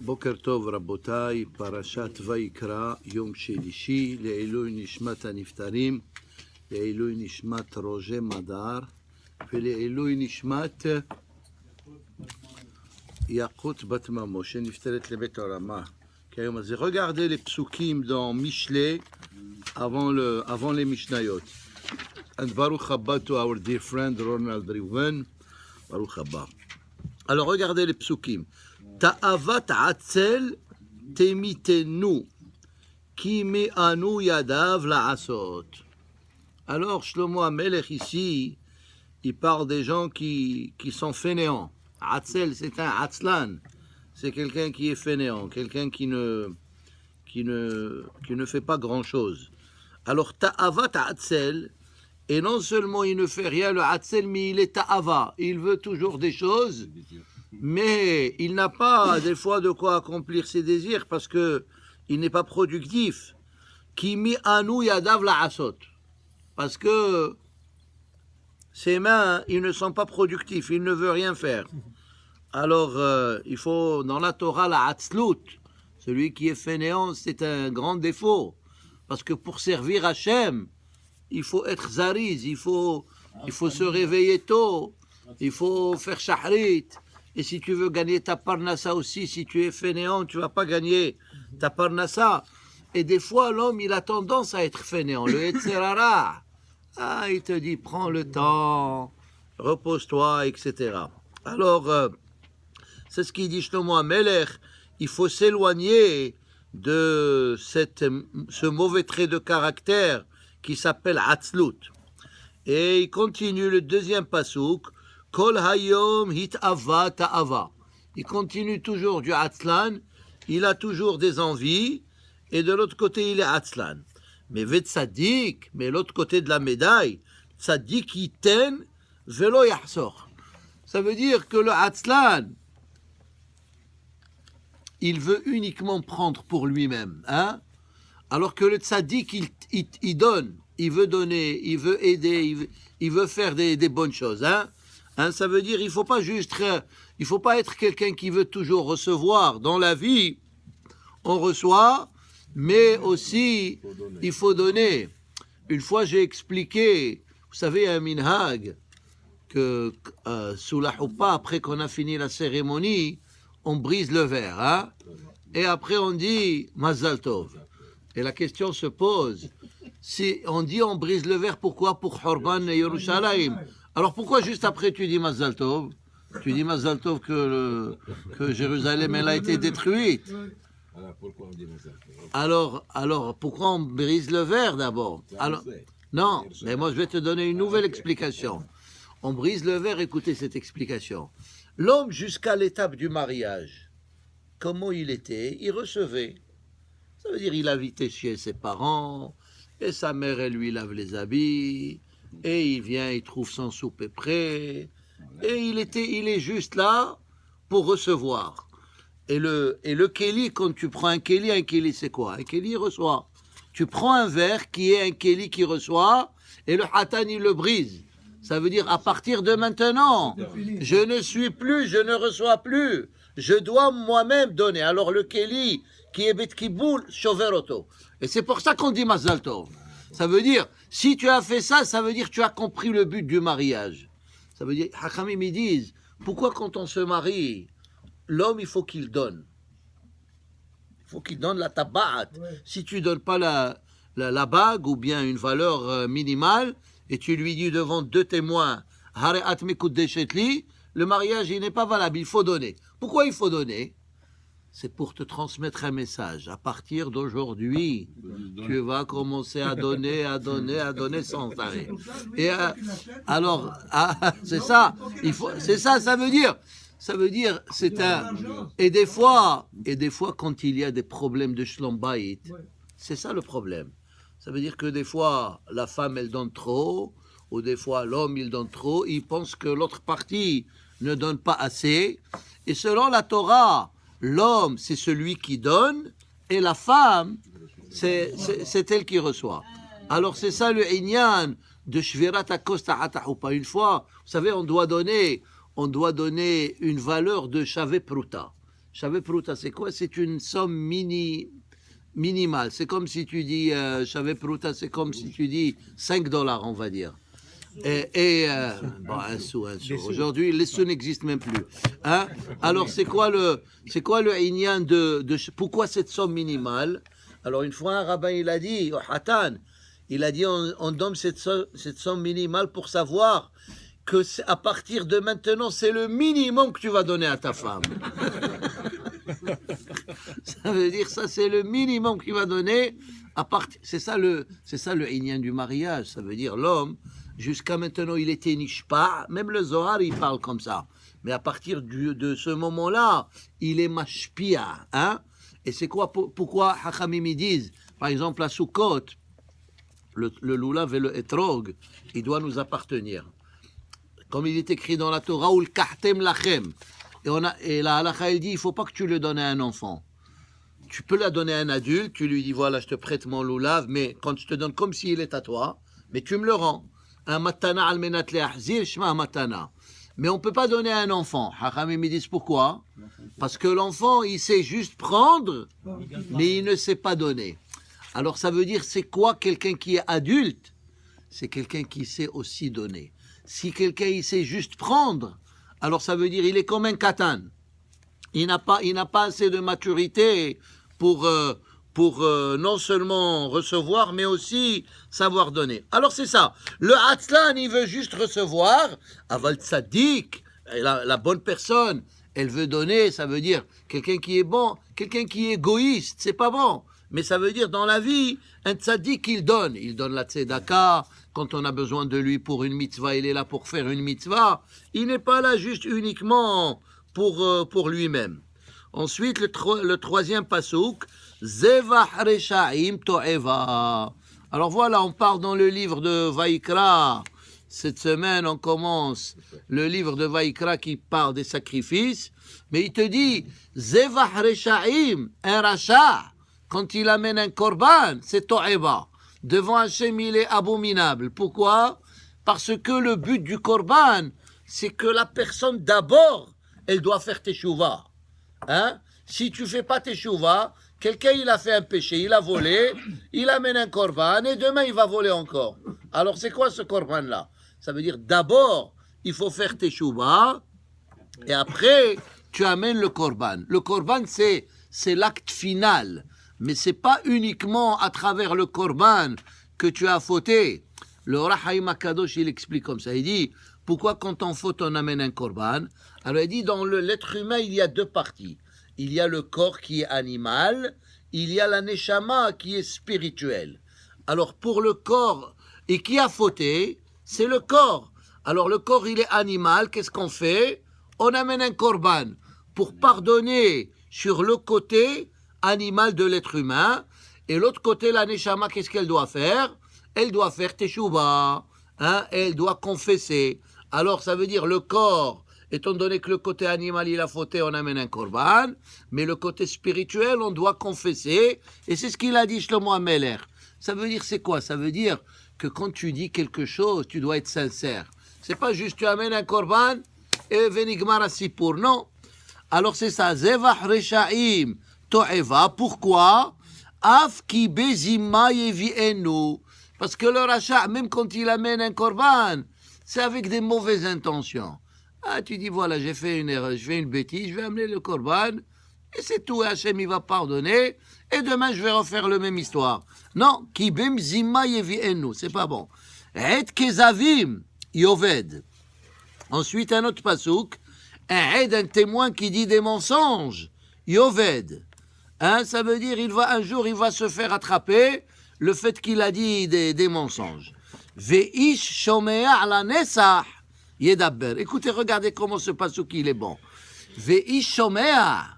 בוקר טוב רבותיי, פרשת ויקרא, יום שלישי, לעילוי נשמת הנפטרים, לעילוי נשמת רוז'ה מדר, ולעילוי נשמת יaqut בת ממו, שנפטרת לבית העולמה. Regardez les psukim dans Mishlei avant les Mishnayot. And Baruch Haba to our dear friend Ronald Reuven. Baruch Haba. Alors regardez les psukim. Ta'avat atzel temitenu ki me'anu yadav la'asot. Alors Shlomo HaMelech ici, il parle des gens qui sont fainéants. Atzel, c'est un atzlan. C'est quelqu'un qui est fainéant, quelqu'un qui ne fait pas grand-chose. Alors, ta'ava ta'atzel, et non seulement il ne fait rien, le atzel, mais il est ta'ava. Il veut toujours des choses, mais il n'a pas des fois de quoi accomplir ses désirs parce qu'il n'est pas productif. Ki mi anu yadav la'asot. Parce que ses mains, ils ne sont pas productifs, il ne veut rien faire. Alors, il faut, dans la Torah, la hatzlut, celui qui est fainéant, c'est un grand défaut. Parce que pour servir Hachem, il faut être zariz, il faut se réveiller tôt, il faut faire shahrit. Et si tu veux gagner ta parnassa aussi, si tu es fainéant, tu ne vas pas gagner ta parnassa. Et des fois, l'homme, il a tendance à être fainéant. Le Yetzerara, il te dit, prends le temps, repose-toi, etc. Alors, c'est ce qu'il dit Shlomo HaMelech, il faut s'éloigner de ce mauvais trait de caractère qui s'appelle Atzlut. Et il continue le deuxième pasouk, Kol hayom hit'ava ta'ava. Il continue toujours du Atzlan, il a toujours des envies, et de l'autre côté il est Atzlan. Mais Vetzadik, mais l'autre côté de la médaille, Tzadik yiten velo yahsor. Ça veut dire que le Atzlan, il veut uniquement prendre pour lui-même, hein? Alors que le tzaddik, il donne, il veut donner, il veut aider, il veut faire des bonnes choses, hein? Ça veut dire il faut pas être quelqu'un qui veut toujours recevoir. Dans la vie, on reçoit, mais aussi il faut donner. Une fois, j'ai expliqué, vous savez, un minhag, que sous la choupa, après qu'on a fini la cérémonie, on brise le verre, hein? Et après on dit Mazal Tov. Et la question se pose, si on dit on brise le verre, pourquoi pour Horban et Yerushalayim? Alors pourquoi juste après tu dis Mazal Tov? Tu dis Mazal Tov que Jérusalem elle a été détruite. Alors pourquoi on brise le verre d'abord? Alors, non, mais moi je vais te donner une nouvelle explication. On brise le verre, écoutez cette explication. L'homme, jusqu'à l'étape du mariage, comment il était? Il recevait. Ça veut dire il habitait chez ses parents, et sa mère, elle lui lave les habits, et il vient, il trouve son souper prêt, et il est juste là pour recevoir. Et le kéli, quand tu prends un kéli c'est quoi? Un kéli, il reçoit. Tu prends un verre qui est un kéli qui reçoit, et le hatan, il le brise. Ça veut dire, à partir de maintenant, je ne suis plus, je ne reçois plus. Je dois moi-même donner. Alors le Kéli, qui est Bet Kiboul, Shoveroto. Et c'est pour ça qu'on dit Mazal Tov. Ça veut dire, si tu as fait ça, ça veut dire que tu as compris le but du mariage. Ça veut dire, Hachamim, ils disent, pourquoi quand on se marie, l'homme, il faut qu'il donne. Il faut qu'il donne la tabaat. Si tu ne donnes pas la bague ou bien une valeur minimale, et tu lui dis devant deux témoins, le mariage, il n'est pas valable, il faut donner. Pourquoi il faut donner? C'est pour te transmettre un message. À partir d'aujourd'hui, tu vas commencer à donner sans arrêt. Et alors, c'est ça. C'est ça, ça veut dire, c'est un. Et des fois, quand il y a des problèmes de shlom bayit, c'est ça le problème. Ça veut dire que des fois, la femme, elle donne trop, ou des fois, l'homme, il donne trop. Il pense que l'autre partie ne donne pas assez. Et selon la Torah, l'homme, c'est celui qui donne, et la femme, c'est elle qui reçoit. Alors, c'est ça le inyan de Shvirat HaKos Ta'at HaChuppah. Une fois, vous savez, on doit donner une valeur de Shavé Pruta. Shavet Pruta, c'est quoi? C'est une somme minimale. C'est comme si tu dis, Shavet Pruta, c'est comme si tu dis $5, on va dire. Bon, un sou. Aujourd'hui, les sous n'existent même plus. Hein? Alors, c'est quoi le inyan pourquoi cette somme minimale? Alors, une fois, un rabbin, il a dit, Hatan, il a dit, on donne cette somme minimale pour savoir que à partir de maintenant, c'est le minimum que tu vas donner à ta femme. Ça veut dire, ça, c'est le minimum que tu vas donner. C'est ça le inyan du mariage. Ça veut dire, l'homme, jusqu'à maintenant, il était nishpa. Même le Zohar, il parle comme ça. Mais à partir de ce moment-là, il est mashpia. Hein? Et c'est quoi, pourquoi Hachamim disent, par exemple, à Sukkot, le lulav et le etrog, il doit nous appartenir. Comme il est écrit dans la Torah, ou le kahtem lachem. Et la halakha, il dit, il ne faut pas que tu le donnes à un enfant. Tu peux la donner à un adulte, tu lui dis, voilà, je te prête mon lulav, mais quand je te donne comme s'il est à toi, mais tu me le rends. Un matana al menat le'ahzir, shma matana. Mais on ne peut pas donner à un enfant. Hachamim me disent pourquoi? Parce que l'enfant, il sait juste prendre, mais il ne sait pas donner. Alors ça veut dire, c'est quoi quelqu'un qui est adulte? C'est quelqu'un qui sait aussi donner. Si quelqu'un, il sait juste prendre, alors ça veut dire, il est comme un katan. Il n'a pas assez de maturité pour non seulement recevoir, mais aussi savoir donner. Alors c'est ça. Le Hatzlan, il veut juste recevoir. Aval Tzadik, la bonne personne, elle veut donner. Ça veut dire quelqu'un qui est bon, quelqu'un qui est égoïste, c'est pas bon. Mais ça veut dire dans la vie, un Tzadik, il donne. Il donne la Tzedaka. Quand on a besoin de lui pour une mitzvah, il est là pour faire une mitzvah. Il n'est pas là juste uniquement pour lui-même. Ensuite, le troisième pasouk, Zevach Reshaim To'eva. Alors voilà, on part dans le livre de Vaïkra. Cette semaine, on commence le livre de Vaïkra qui parle des sacrifices. Mais il te dit, Zevach Reshaim, un rachat, quand il amène un korban, c'est To'eva. Devant Hachem, il est abominable. Pourquoi? Parce que le but du korban, c'est que la personne, d'abord, elle doit faire teshuva. Hein? Si tu ne fais pas teshuva, quelqu'un, il a fait un péché, il a volé, il amène un korban, et demain, il va voler encore. Alors, c'est quoi ce korban-là? Ça veut dire, d'abord, il faut faire teshuva, et après, tu amènes le korban. Le korban, c'est l'acte final. Mais ce n'est pas uniquement à travers le korban que tu as fauté. Le Rahaïm Akadosh, il explique comme ça. Il dit, pourquoi quand on faute, on amène un korban? Alors il dit, dans l'être humain, il y a deux parties. Il y a le corps qui est animal, il y a la neshama qui est spirituelle. Alors pour le corps, et qui a fauté, c'est le corps. Alors le corps, il est animal, qu'est-ce qu'on fait? On amène un korban pour pardonner sur le côté animal de l'être humain, et l'autre côté, la neshama, qu'est-ce qu'elle doit faire? Elle doit faire teshuva, hein? Elle doit confesser. Alors, ça veut dire le corps, étant donné que le côté animal, il a fauté, on amène un korban, mais le côté spirituel, on doit confesser, et c'est ce qu'il a dit Shlomo HaMelech. Ça veut dire, c'est quoi? Ça veut dire que quand tu dis quelque chose, tu dois être sincère. C'est pas juste tu amènes un korban, et venigmar asipur, non. Alors, c'est ça, Zevach Reshaim, To'eva, pourquoi? Af ki bezima yevienu. Parce que le rachat, même quand il amène un korban, c'est avec des mauvaises intentions. Ah, tu dis, voilà, j'ai fait une erreur, je fais une bêtise, je vais amener le korban, et c'est tout, Hachem, il va pardonner, et demain, je vais refaire la même histoire. Non, ki bezima yevienu, c'est pas bon. Et kezavim, yoved. Ensuite, un autre pasouk, un témoin qui dit des mensonges, yoved. Hein, ça veut dire un jour il va se faire attraper le fait qu'il a dit des mensonges. Veish shomea la nesach yedaber. Écoutez, regardez comment ce pasuk il est bon. Veish shomea,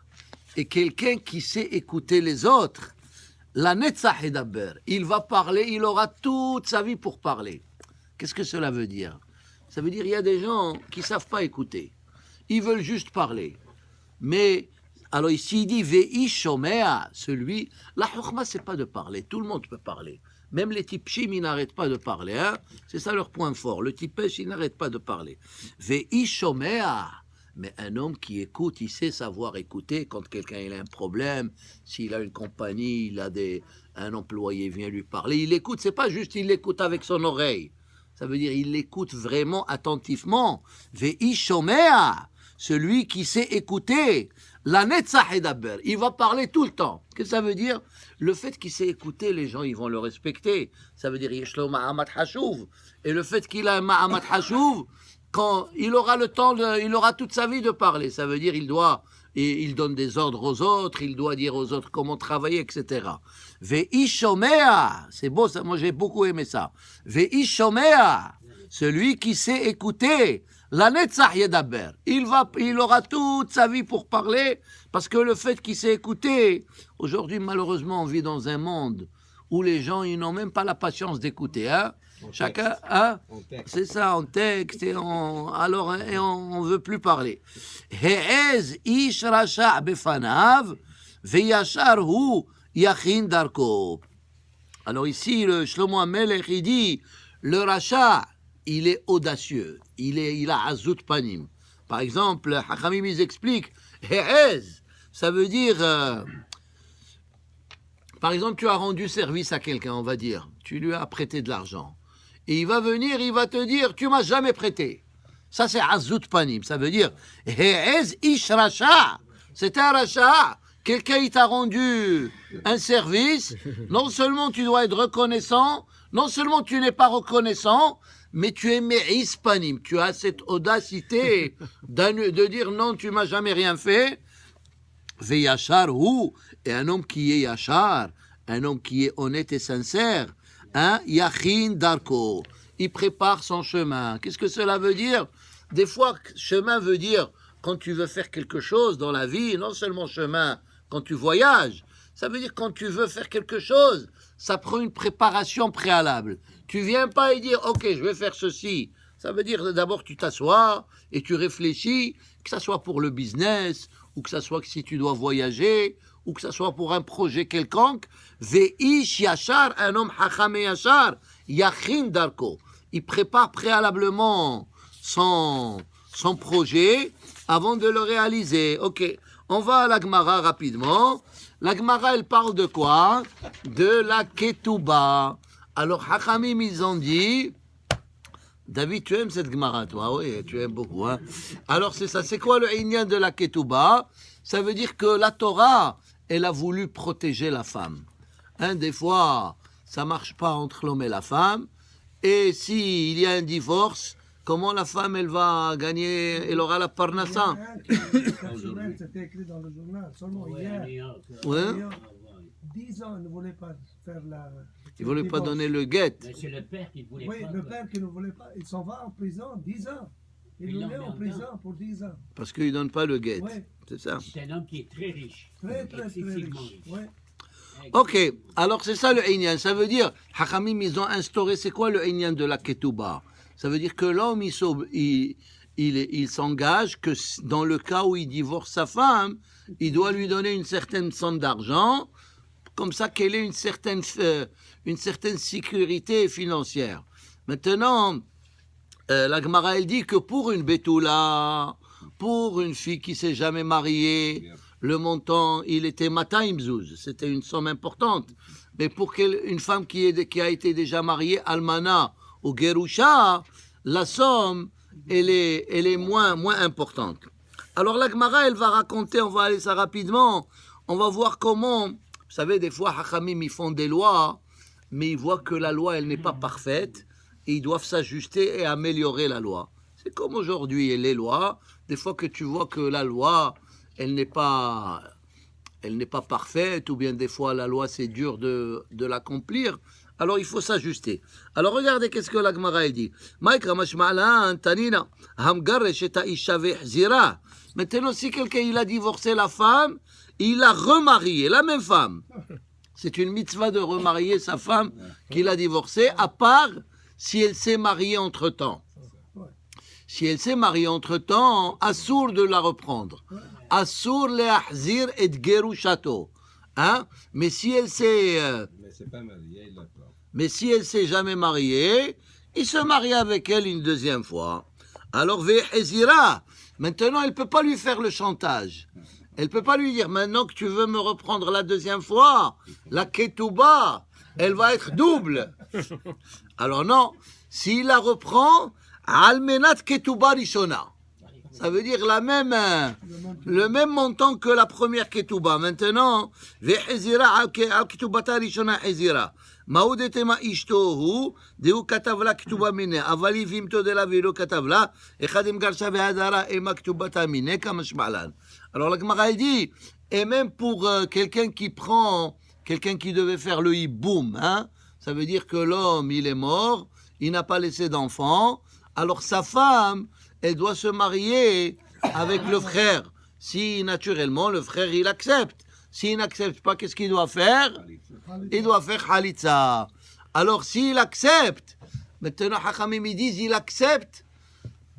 et quelqu'un qui sait écouter les autres, la netzach yedaber. Il va parler, il aura toute sa vie pour parler. Qu'est-ce que cela veut dire? Ça veut dire il y a des gens qui savent pas écouter. Ils veulent juste parler. Mais alors ici, il dit, Veish shomea, celui, la chokhma, c'est pas de parler, tout le monde peut parler. Même les tipshim, ils n'arrêtent pas de parler, hein? C'est ça leur point fort. Le tipesh, il n'arrête pas de parler. Veish shomea, Mais un homme qui écoute, il sait savoir écouter quand quelqu'un il a un problème, s'il a une compagnie, un employé vient lui parler, il écoute, c'est pas juste il l'écoute avec son oreille. Ça veut dire il l'écoute vraiment attentivement. Ve'ishomea, celui qui sait écouter, la netzach edaber, il va parler tout le temps. Qu'est-ce que ça veut dire? Le fait qu'il sait écouter, les gens ils vont le respecter. Ça veut dire yeshlo ma'amat hashuv. Et le fait qu'il a un ma'amat hashuv, quand il aura le temps, il aura toute sa vie de parler. Ça veut dire il donne des ordres aux autres, il doit dire aux autres comment travailler, etc. Ve'ishomea, c'est beau ça, moi j'ai beaucoup aimé ça. Ve'ishomea, celui qui sait écouter, la netzach yedaber, il aura toute sa vie pour parler, parce que le fait qu'il sait écouter, aujourd'hui malheureusement on vit dans un monde où les gens ils n'ont même pas la patience d'écouter, hein. Chacun, hein? C'est ça, en texte, et on veut plus parler. He'ez ish rasha befanav, ve'yashar hu yachin darko. Alors ici, le Shlomo HaMelech, il dit, le rachat, il est audacieux, il a azut panim. Par exemple, Hachamim, ils expliquent, He'ez, ça veut dire, par exemple, tu as rendu service à quelqu'un, on va dire, tu lui as prêté de l'argent. Et il va venir, il va te dire, tu m'as jamais prêté. Ça, c'est azut panim. Ça veut dire, He'ez ish rasha. C'est un rachat. Quelqu'un, il t'a rendu un service. Non seulement tu dois être reconnaissant, non seulement tu n'es pas reconnaissant, mais tu es me'is panim. Tu as cette audacité de dire, non, tu m'as jamais rien fait. Ve'yashar hu. Et un homme qui est yashar, un homme qui est honnête et sincère, hein, yachin darko, il prépare son chemin. Qu'est-ce que cela veut dire? Des fois, chemin veut dire, quand tu veux faire quelque chose dans la vie, non seulement chemin, quand tu voyages, ça veut dire quand tu veux faire quelque chose, ça prend une préparation préalable. Tu viens pas et dire, ok, je vais faire ceci. Ça veut dire d'abord tu t'assois et tu réfléchis, que ça soit pour le business, ou que ça soit que si tu dois voyager, ou que ça soit pour un projet quelconque. Ve'ish yashar, un homme hacham et yashar, yachin darko. Il prépare préalablement son projet avant de le réaliser. Ok, on va à la Gemara rapidement. La Gemara, elle parle de quoi? De la ketouba. Alors, hachamim, ils ont dit... David, tu aimes cette Gemara, toi? Oui, tu aimes beaucoup. Hein? Alors, c'est ça. C'est quoi le inyan de la ketouba? Ça veut dire que la Torah, elle a voulu protéger la femme. Hein, des fois, ça marche pas entre l'homme et la femme. Et s'il y a un divorce, comment la femme, elle va gagner, elle aura la parnassa? C'était écrit dans le journal, seulement hier. Ouais. 10 ans, il ne voulait pas faire la... Il ne voulait pas donner le guet. Mais c'est le père qui ne voulait Oui, pas. le père qui ne voulait pas. Il s'en va en prison 10 ans. Il le met en prison pour 10 ans. Parce qu'il ne donne pas le guet. Ouais. C'est ça. C'est un homme qui est très riche. Très, très, très Excessivement riche. Ouais. Ok, alors c'est ça le inyan. Ça veut dire, Hachamim, ils ont instauré, c'est quoi le inyan de la ketouba? Ça veut dire que l'homme, il s'engage que dans le cas où il divorce sa femme, il doit lui donner une certaine somme d'argent, comme ça qu'elle ait une certaine sécurité financière. Maintenant, la Gemara, elle dit que pour une bétoula, pour une fille qui s'est jamais mariée, le montant, il était Mataim Zouz, c'était une somme importante. Mais pour une femme qui a été déjà mariée, Almana ou Gerusha, la somme, elle est moins importante. Alors la Gemara, elle va raconter, on va aller ça rapidement, on va voir comment, vous savez, des fois, Hachamim, ils font des lois, mais ils voient que la loi, elle n'est pas parfaite, et ils doivent s'ajuster et améliorer la loi. C'est comme aujourd'hui, et les lois, des fois que tu vois que la loi, elle n'est pas parfaite, ou bien des fois la loi c'est dur de l'accomplir, alors il faut s'ajuster. Alors regardez qu'est-ce que la Gemara elle dit. Maintenant si quelqu'un il a divorcé la femme, il a remarié la même femme. C'est une mitzvah de remarier sa femme qu'il a divorcée, à part si elle s'est mariée entre-temps. Si elle s'est mariée entre-temps, assour de la reprendre. Assour le'ahzir et gerushato. Hein? Mais si elle s'est... Mais c'est pas marié, il l'a pas. Mais si elle s'est jamais mariée, il se marie avec elle une deuxième fois. Alors, ve'hezira, Maintenant, elle ne peut pas lui faire le chantage. Elle ne peut pas lui dire, maintenant que tu veux me reprendre la deuxième fois, la ketouba, elle va être double. Alors non, s'il la reprend, almenat ketouba rishona. Ça veut dire le même montant que la première ketouba. Maintenant, ve'hezira al ketubata rishona hezira. Maoudetema ishtohu, deu katavla ketuba mine, avali vimto de la vilo katavla, echadim garsha ve'adara ema ketubata mine, kamashmalan. Alors la Gemara dit, et même pour quelqu'un qui devait faire le hiboum, hein, ça veut dire que l'homme, il est mort, il n'a pas laissé d'enfant, alors sa femme, elle doit se marier avec le frère. Si naturellement le frère, il accepte. S'il n'accepte pas, qu'est-ce qu'il doit faire? Il doit faire khalitza. Alors s'il accepte, maintenant Hachamim ils disent, il accepte,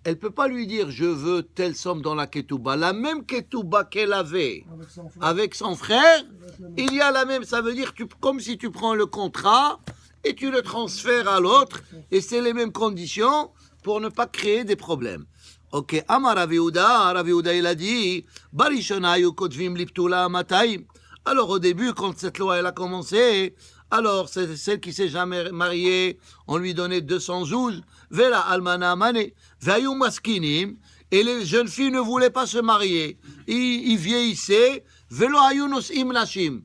elle ne peut pas lui dire, je veux telle somme dans la ketouba. La même ketouba qu'elle avait avec son frère, il y a la même, ça veut dire comme si tu prends le contrat et tu le transfères à l'autre, et c'est les mêmes conditions pour ne pas créer des problèmes. Ok, Amar Rav Yehuda, il a dit, Barishona yu kotvim liptula matayim. Alors au début, quand cette loi elle a commencé, alors celle qui s'est jamais mariée, on lui donnait 200 zouz, vela almana mane, vayu maskinim, et les jeunes filles ne voulaient pas se marier. Ils vieillissaient, velo ayunos imnashim.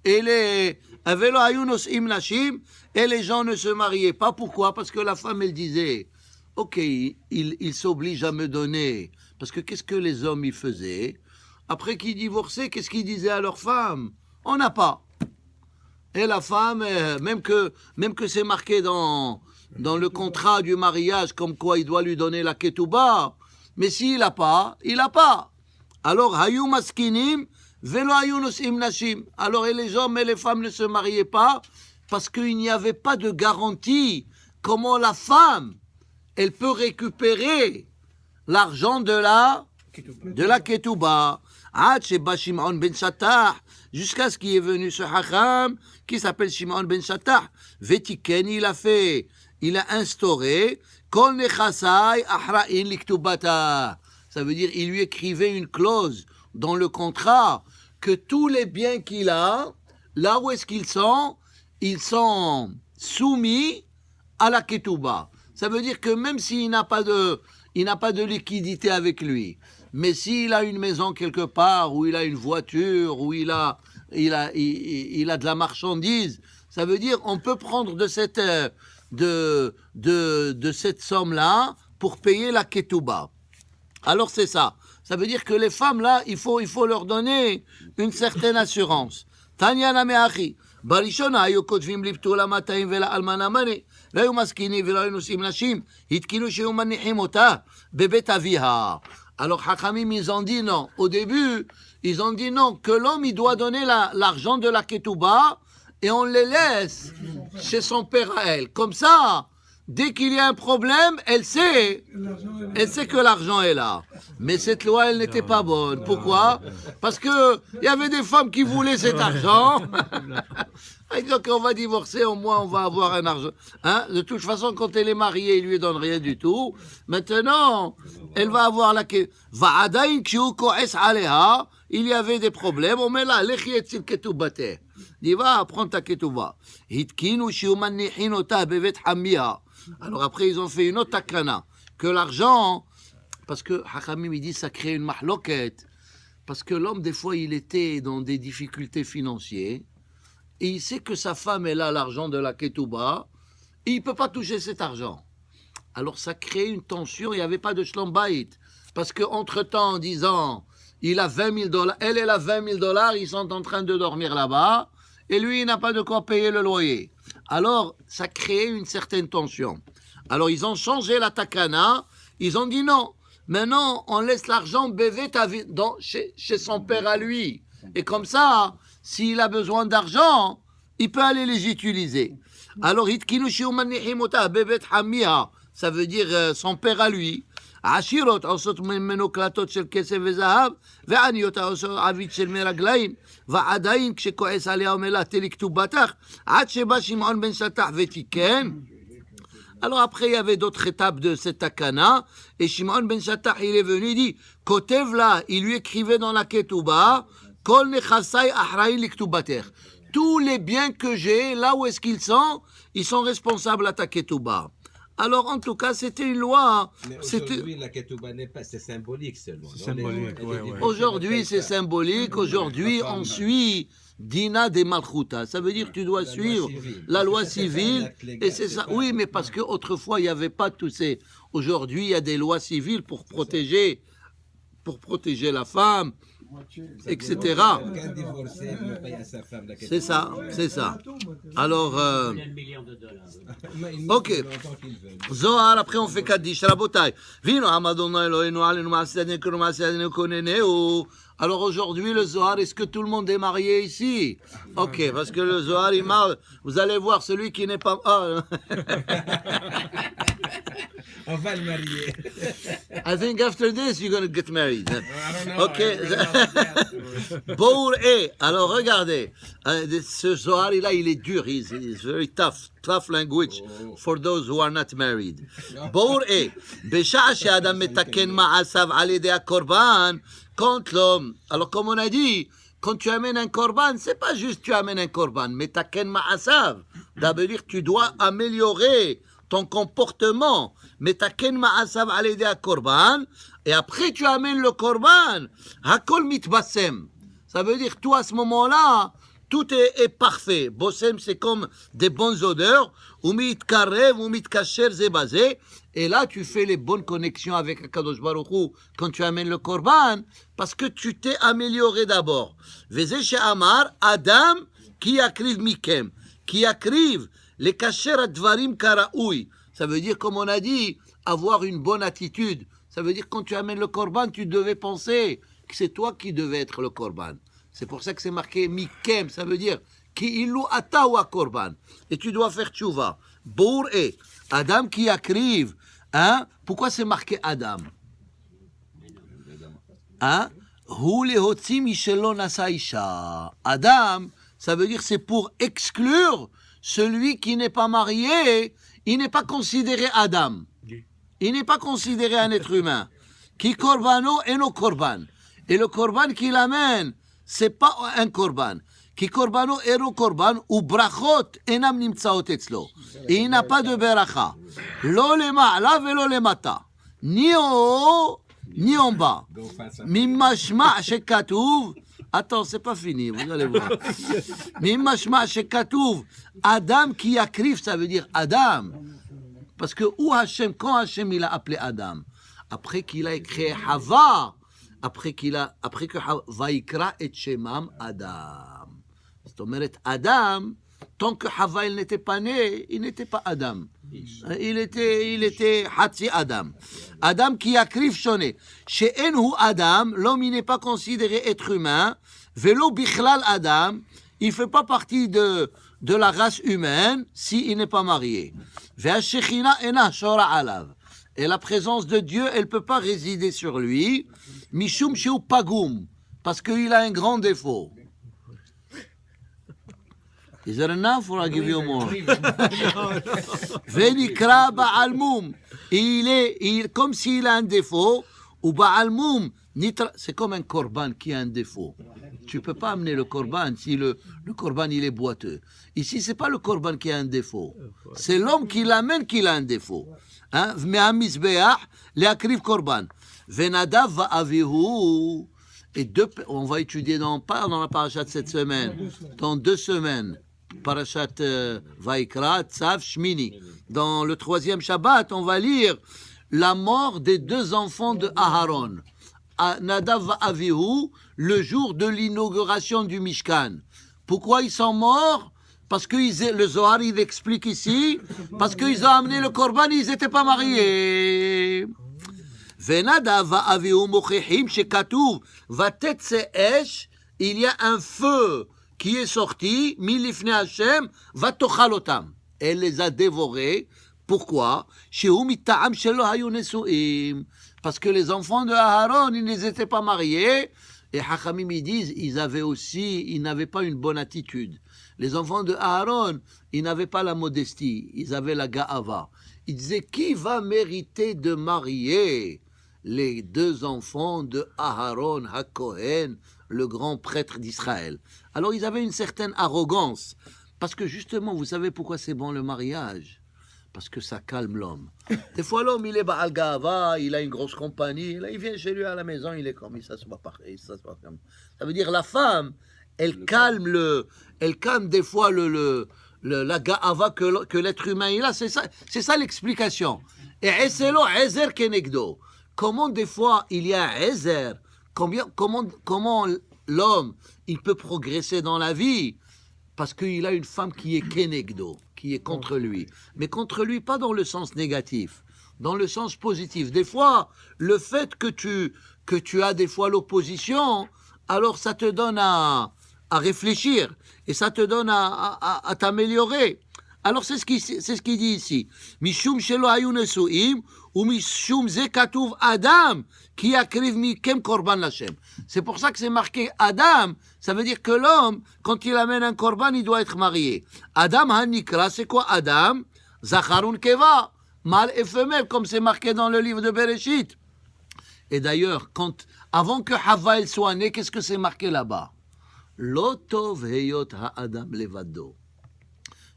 Et les velo ayunos imnashim, et les gens ne se mariaient pas. Pourquoi? Parce que la femme, elle disait, ok, il s'oblige à me donner. Parce que qu'est-ce que les hommes y faisaient? Après qu'ils divorçaient, qu'est-ce qu'ils disaient à leur femme? On n'a pas. Et la femme, même que c'est marqué dans le contrat du mariage, comme quoi il doit lui donner la ketouba, mais s'il n'a pas, il n'a pas. Alors, hayu maskinim, velo ayunos imnashim. Alors, et les hommes et les femmes ne se mariaient pas, parce qu'il n'y avait pas de garantie comment la femme, elle peut récupérer l'argent de la ketouba. Jusqu'à ce qu'il est venu ce Hacham qui s'appelle Shimon ben Shattah. Vetiken, il a instauré Kol nechasai ahra'in liktubata. Ça veut dire il lui écrivait une clause dans le contrat que tous les biens qu'il a, là où est-ce qu'ils sont soumis à la ketouba. Ça veut dire que même s'il n'a pas de liquidité avec lui, mais s'il a une maison quelque part, ou il a une voiture, ou il a de la marchandise, ça veut dire on peut prendre de cette somme-là pour payer la ketouba. Alors c'est ça. Ça veut dire que les femmes là, il faut leur donner une certaine assurance. Tanya nameachi. בראשונה היו כותבים לבתולה 200 ולאלמנה מנה, והיו מסכינים ולא היו נושאים נשים, התקינו שהיו מניחים אותה בבית אביה. Alors Hachamim, ils ont dit non. Au début, ils ont dit non, que l'homme, il doit donner l'argent de la ketouba et on les laisse chez son père à elle. Comme ça, dès qu'il y a un problème, elle sait que l'argent est là. Mais cette loi, elle n'était pas bonne. Pourquoi? Parce que il y avait des femmes qui voulaient cet argent. Donc on va divorcer, au moins on va avoir un argent. Hein? De toute façon, quand elle est mariée, il lui donne rien du tout. Maintenant, elle va avoir la Va'adain kshu ko'es aleha. Il y avait des problèmes. On met là, lechi etzil ketubate. Dis va, prends ta ketouba. Hitkinu shiu manihin ota bevet hamia. Alors après, ils ont fait une autre takana, que l'argent, parce que Hachamim, il dit, ça crée une mahloket, parce que l'homme, des fois, il était dans des difficultés financières, et il sait que sa femme, elle a l'argent de la ketouba, et il ne peut pas toucher cet argent. Alors ça crée une tension, il n'y avait pas de shlom bayit, parce qu'entre-temps, en disant, il a $20,000, elle a $20,000, ils sont en train de dormir là-bas, et lui, il n'a pas de quoi payer le loyer. Alors, ça crée une certaine tension. Alors, ils ont changé la takana. Ils ont dit non. Maintenant, on laisse l'argent bévet chez son père à lui. Et comme ça, s'il a besoin d'argent, il peut aller les utiliser. Alors, hitkinu shiu manihim ota bevet hamia. Ça veut dire son père à lui. עשירות עושות ממנו קלטות של כסף וזהב, ועניות עושות עביד של מרגליים, ועדיין כשכועס עליה אומר לה תלי כתובתך, עד שבא שמעון בן שטח ותיקן, Alors après, il y avait d'autres étapes de cette takana. Et Shimon ben Shattach, il est venu, il dit, Kotev là, il lui écrivait dans la ketouba, Kol nechasai ahraï liktubater. Tous les biens que j'ai, là où est-ce qu'ils sont, ils sont responsables à ta ketouba. Alors en tout cas, c'était une loi. Mais C'était... aujourd'hui, la ketouba n'est pas, c'est symbolique seulement. C'est symbolique, ouais, ouais. Aujourd'hui, c'est symbolique. Aujourd'hui, on suit Dina de Malchuta. Ça veut dire que tu dois suivre la loi civile. Et c'est ça. Oui, mais parce qu'autrefois, il n'y avait pas tous ces. Aujourd'hui, il y a des lois civiles pour protéger la femme, etc. Qu'un divorcé ne paye à sa femme la ketouba. C'est ça, c'est ça. Alors, Il a $1 million. Mais il Ok. met longtemps qu'il veut. Zohar, après on fait Kaddish, Rabotai. Vino, Amadonna Eloheinu, Alenu Maasidenu, Kunu Maasidenu, Koneneu. Alors aujourd'hui, le Zohar, est-ce que tout le monde est marié ici? Ok, parce que le Zohar, il marche. Vous allez voir celui qui n'est pas. Ah. On va le marier. I think after this, you're going to get married. I don't know. Ok. I really don't know. Bour et. Alors regardez, ce Zohar là, il est dur. He's very tough. Tough language for those who are not married. Bour et. בשעה שאדם מתקן מעשיו על ידי הקורבן, quand l'homme. Alors comme on a dit, quand tu amènes un korban, c'est pas juste tu amènes un korban, mais taken ma'asav. Ça veut dire que tu dois améliorer ton comportement. Mais taken ma'asav al yedei korban, et après tu amènes le korban. Hakol mitbassem. Ça veut dire toi à ce moment-là, tout est parfait. Bossem, c'est comme des bonnes odeurs. Ou mitkarev, ou mitkacher, zebazé. Et là, tu fais les bonnes connexions avec Akadosh Baruch Hu quand tu amènes le korban, parce que tu t'es amélioré d'abord. Vezé chez Amar, Adam qui akriv mikem, qui akriv les kacher advarim karaoui. Ça veut dire, comme on a dit, avoir une bonne attitude. Ça veut dire quand tu amènes le korban, tu devais penser que c'est toi qui devais être le korban. C'est pour ça que c'est marqué mikem, ça veut dire ki illu atawa korban. Et tu dois faire tchouva. Bour et Adam qui akriv. Hein? Pourquoi c'est marqué Adam? Hein? Adam, ça veut dire c'est pour exclure celui qui n'est pas marié, il n'est pas considéré Adam. Il n'est pas considéré un être humain. Qui korbano et no korban. Et le korban qu'il amène, c'est pas un korban. Qui korbano et no korban, ou brachot enam nimtsaot etzlo. Et il n'a pas de beracha. Lo le ma'ala velo le mata. Ni en haut, ni en bas. Mimashma shekatuv. Attends, c'est pas fini, vous allez voir. Mimashma shekatuv. Adam qui akriv, ça veut dire Adam. Parce que où Hachem, quand Hachem il a appelé Adam, après qu'il a créé Hava, après que Vaikra et Shemam Adam. C'est-à-dire Adam, tant que Hava il n'était pas né, il n'était pas Adam. Il était Hatzi Adam. Adam qui a kriv shoné. Chez Enhu Adam, l'homme il n'est pas considéré être humain. Velo bichlal Adam, il ne fait pas partie de la race humaine s'il n'est pas marié. Ve'ashechina ena shora alav. Et la présence de Dieu, elle ne peut pas résider sur lui. Mishum sheu pagum, parce qu'il a un grand défaut. Is there enough or I give you more? Venikra ba'al mum. Comme s'il a un défaut, ou ba'al mum, c'est comme un korban qui a un défaut. Tu ne peux pas amener le korban si le korban il est boiteux. Ici, ce n'est pas le korban qui a un défaut. C'est l'homme qui l'amène qui a un défaut. Hein? Korban. Venadav va avihu. Et on va étudier pas dans la paracha de cette semaine, dans 2 semaines. Parashat Vaikra, Tzav, Shmini. Dans le 3e Shabbat, on va lire la mort des 2 enfants de Aharon. Nadav va avihu, le jour de l'inauguration du Mishkan. Pourquoi ils sont morts? Parce que le Zohar, il explique ici, parce qu'ils ont amené le korban, ils n'étaient pas mariés. Venadav va avihu mochechim shekatuv vatetze esh, il y a un feu qui est sorti, milifne Hashem, vatochalotam. Elle les a dévorés. Pourquoi? Shehu mita'am shelo hayu nesu'im. Parce que les enfants de Aharon, ils n'étaient pas mariés. Et Hachamim, ils disent, ils n'avaient pas une bonne attitude. Les enfants de Aaron, ils n'avaient pas la modestie, ils avaient la ga'ava. Ils disaient, qui va mériter de marier les deux enfants de Aaron HaKohen, le grand prêtre d'Israël? Alors ils avaient une certaine arrogance, parce que justement, vous savez pourquoi c'est bon le mariage? Parce que ça calme l'homme. Des fois, l'homme, il est Baal Gava, il a une grosse compagnie, là, il vient chez lui à la maison, il est comme, il s'assoit pareil, ça veut dire la femme, elle calme des fois la Gava que l'être humain il a, c'est ça l'explication. Et Eselo Ezer Kenegdo. Comment des fois il y a Ezer, comment l'homme, il peut progresser dans la vie? Parce qu'il a une femme qui est Kenegdo, qui est contre lui. Mais contre lui, pas dans le sens négatif, dans le sens positif. Des fois, le fait que tu as des fois l'opposition, alors ça te donne à réfléchir et ça te donne à t'améliorer. Alors c'est ce qu'il dit ici. Mishum shelo hayu nesuim ou mishum ze katuv Adam qui akriv mikem korban l'Hashem. C'est pour ça que c'est marqué Adam. Ça veut dire que l'homme, quand il amène un korban, il doit être marié. Adam hanikra, c'est quoi Adam? Zacharun keva, mâle et femelle, comme c'est marqué dans le livre de Bereshit. Et d'ailleurs, avant que Hava elle soit née, qu'est-ce que c'est marqué là-bas? Lotov heyot ha'adam levado.